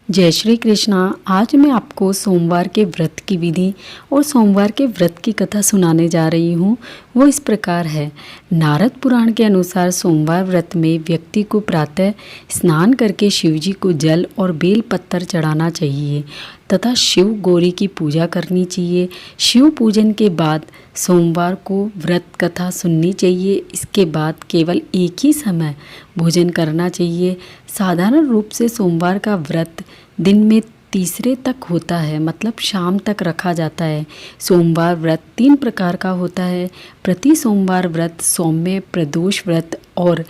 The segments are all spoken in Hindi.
जय श्री कृष्णा। आज मैं आपको सोमवार के व्रत की विधि और सोमवार के व्रत की कथा सुनाने जा रही हूँ। वो इस प्रकार है। नारद पुराण के अनुसार सोमवार व्रत में व्यक्ति को प्रातः स्नान करके शिव जी को जल और बेल पत्तर चढ़ाना चाहिए तथा शिव गौरी की पूजा करनी चाहिए। शिव पूजन के बाद सोमवार को व्रत कथा सुननी चाहिए। इसके बाद केवल एक ही समय भोजन करना चाहिए। साधारण रूप से सोमवार का व्रत दिन में तीसरे तक होता है, मतलब शाम तक रखा जाता है। सोमवार व्रत 3 प्रकार का होता है। प्रति सोमवार व्रत, सौम्य, प्रदोष व्रत और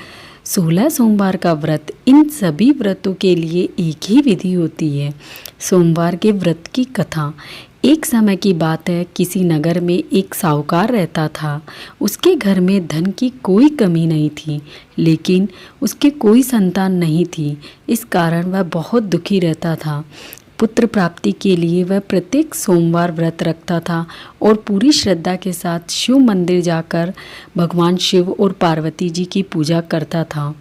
16 सोमवार का व्रत। इन सभी व्रतों के लिए एक ही विधि होती है। सोमवार के व्रत की कथा। एक समय की बात है, किसी नगर में एक साहूकार रहता था। उसके घर में धन की कोई कमी नहीं थी, लेकिन उसके कोई संतान नहीं थी। इस कारण वह बहुत दुखी रहता था। पुत्र प्राप्ति के लिए वह प्रत्येक सोमवार व्रत रखता था और पूरी श्रद्धा के साथ शिव मंदिर जाकर भगवान शिव और पार्वती जी की पूजा करता था।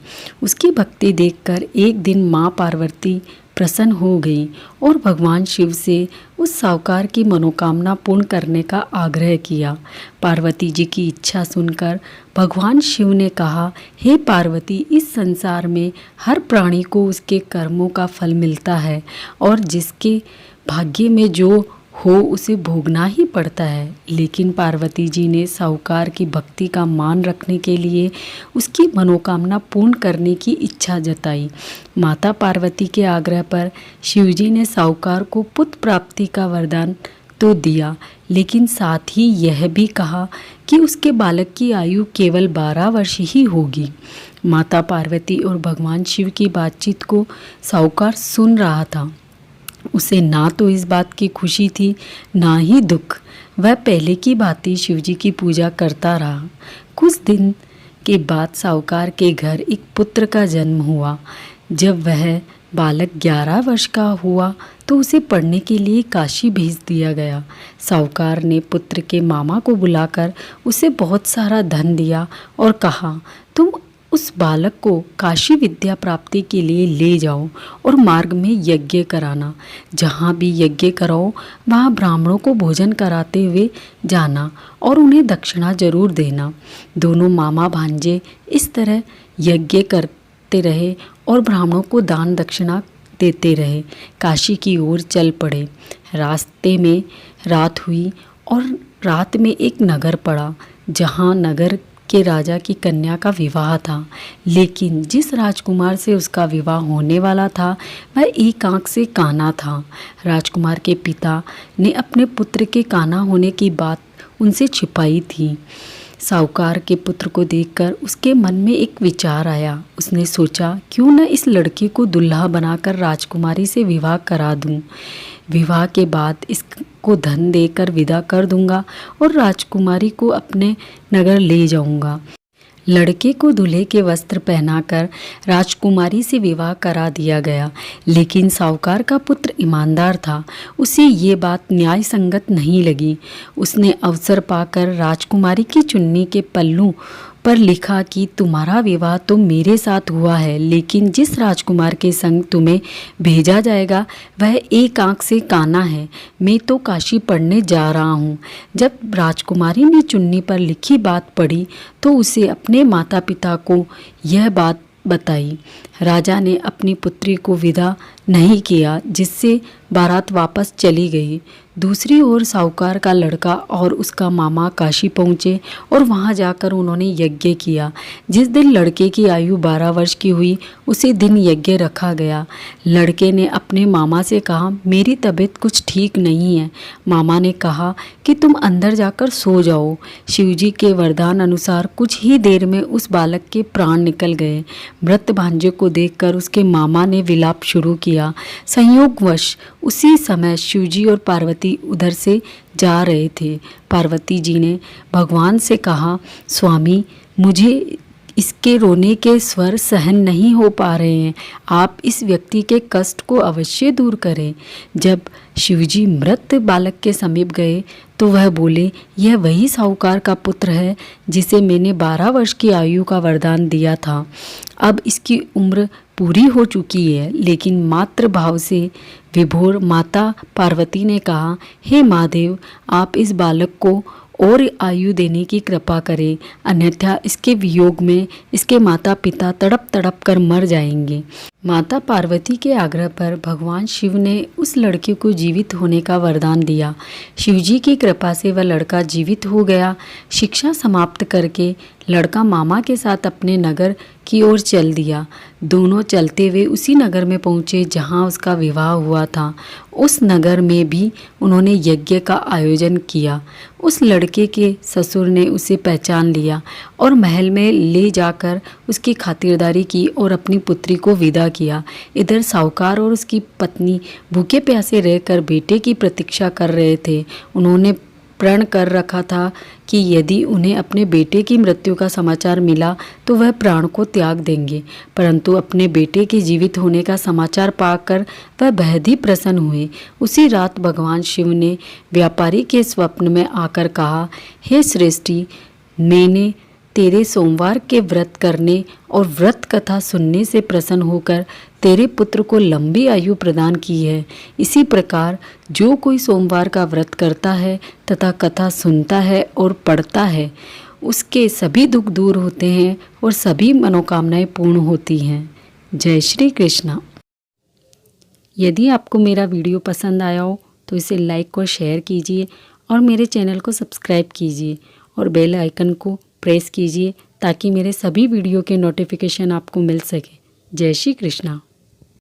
उसकी भक्ति देखकर एक दिन माँ पार्वती प्रसन्न हो गई और भगवान शिव से उस साहूकार की मनोकामना पूर्ण करने का आग्रह किया। पार्वती जी की इच्छा सुनकर भगवान शिव ने कहा, हे पार्वती, इस संसार में हर प्राणी को उसके कर्मों का फल मिलता है और जिसके भाग्य में जो हो उसे भोगना ही पड़ता है। लेकिन पार्वती जी ने साहूकार की भक्ति का मान रखने के लिए उसकी मनोकामना पूर्ण करने की इच्छा जताई। माता पार्वती के आग्रह पर शिवजी ने साहूकार को पुत्र प्राप्ति का वरदान तो दिया, लेकिन साथ ही यह भी कहा कि उसके बालक की आयु केवल 12 वर्ष ही होगी। माता पार्वती और भगवान शिव की बातचीत को साहूकार सुन रहा था। उसे ना तो इस बात की खुशी थी, ना ही दुख। वह पहले की भांति शिवजी की पूजा करता रहा। कुछ दिन के बाद साहूकार के घर एक पुत्र का जन्म हुआ। जब वह बालक 11 वर्ष का हुआ तो उसे पढ़ने के लिए काशी भेज दिया गया। साहूकार ने पुत्र के मामा को बुलाकर उसे बहुत सारा धन दिया और कहा, तुम उस बालक को काशी विद्या प्राप्ति के लिए ले जाओ और मार्ग में यज्ञ कराना। जहाँ भी यज्ञ कराओ वहाँ ब्राह्मणों को भोजन कराते हुए जाना और उन्हें दक्षिणा जरूर देना। दोनों मामा भांजे इस तरह यज्ञ करते रहे और ब्राह्मणों को दान दक्षिणा देते रहे। काशी की ओर चल पड़े। रास्ते में रात हुई और रात में एक नगर पड़ा, जहाँ नगर के राजा की कन्या का विवाह था। लेकिन जिस राजकुमार से उसका विवाह होने वाला था वह एक आंख से काना था। राजकुमार के पिता ने अपने पुत्र के काना होने की बात उनसे छिपाई थी। साहूकार के पुत्र को देखकर उसके मन में एक विचार आया। उसने सोचा, क्यों न इस लड़की को दुल्हा बनाकर राजकुमारी से विवाह करा दूं। विवाह के बाद इसको धन देकर विदा कर दूंगा और राजकुमारी को अपने नगर ले जाऊंगा। लड़के को दूल्हे के वस्त्र पहनाकर राजकुमारी से विवाह करा दिया गया। लेकिन साहूकार का पुत्र ईमानदार था। उसे ये बात न्याय संगत नहीं लगी। उसने अवसर पाकर राजकुमारी की चुन्नी के पल्लू पर लिखा कि तुम्हारा विवाह तो मेरे साथ हुआ है, लेकिन जिस राजकुमार के संग तुम्हें भेजा जाएगा वह एक आंख से काना है। मैं तो काशी पढ़ने जा रहा हूँ। जब राजकुमारी ने चुन्नी पर लिखी बात पढ़ी तो उसे अपने माता पिता को यह बात बताई। राजा ने अपनी पुत्री को विदा नहीं किया, जिससे बारात वापस चली गई। दूसरी ओर साहूकार का लड़का और उसका मामा काशी पहुँचे और वहाँ जाकर उन्होंने यज्ञ किया। जिस दिन लड़के की आयु 12 वर्ष की हुई उसी दिन यज्ञ रखा गया। लड़के ने अपने मामा से कहा, मेरी तबीयत कुछ ठीक नहीं है। मामा ने कहा कि तुम अंदर जाकर सो जाओ। शिवजी के वरदान अनुसार कुछ ही देर में उस बालक के प्राण निकल गए। मृत भांजे को देखकर उसके मामा ने विलाप शुरू किया। संयोगवश उसी समय शिवजी और पार्वती उधर से जा रहे थे। पार्वती जी ने भगवान से कहा, स्वामी, मुझे इसके रोने के स्वर सहन नहीं हो पा रहे हैं। आप इस व्यक्ति के कष्ट को अवश्य दूर करें। जब शिवजी मृत बालक के समीप गए तो वह बोले, यह वही साहूकार का पुत्र है जिसे मैंने 12 वर्ष की आयु का वरदान दिया था। अब इसकी उम्र पूरी हो चुकी है, लेकिन मातृ भाव से विभोर माता पार्वती ने कहा, हे महादेव, आप इस बालक को और आयु देने की कृपा करें, अन्यथा इसके वियोग में इसके माता पिता तड़प तड़प कर मर जाएंगे। माता पार्वती के आग्रह पर भगवान शिव ने उस लड़के को जीवित होने का वरदान दिया। शिवजी की कृपा से वह लड़का जीवित हो गया। शिक्षा समाप्त करके लड़का मामा के साथ अपने नगर की ओर चल दिया। दोनों चलते हुए उसी नगर में पहुँचे जहाँ उसका विवाह हुआ था। उस नगर में भी उन्होंने यज्ञ का आयोजन किया। उस लड़के के ससुर ने उसे पहचान लिया और महल में ले जाकर उसकी खातिरदारी की और अपनी पुत्री को विदा किया। इधर साहूकार और उसकी पत्नी भूखे प्यासे रहकर बेटे की प्रतीक्षा कर रहे थे। उन्होंने प्रण कर रखा था कि यदि उन्हें अपने बेटे की मृत्यु का समाचार मिला तो वह प्राण को त्याग देंगे, परंतु अपने बेटे के जीवित होने का समाचार पाकर वह बेहद ही प्रसन्न हुए। उसी रात भगवान शिव ने व्यापारी के स्वप्न में आकर कहा, हे सृष्टि, मैंने तेरे सोमवार के व्रत करने और व्रत कथा सुनने से प्रसन्न होकर तेरे पुत्र को लंबी आयु प्रदान की है। इसी प्रकार जो कोई सोमवार का व्रत करता है तथा कथा सुनता है और पढ़ता है, उसके सभी दुख दूर होते हैं और सभी मनोकामनाएं पूर्ण होती हैं। जय श्री कृष्णा। यदि आपको मेरा वीडियो पसंद आया हो तो इसे लाइक और शेयर कीजिए और मेरे चैनल को सब्सक्राइब कीजिए और बेल आइकन को प्रेस कीजिए ताकि मेरे सभी वीडियो के नोटिफिकेशन आपको मिल सके। जय श्री कृष्णा।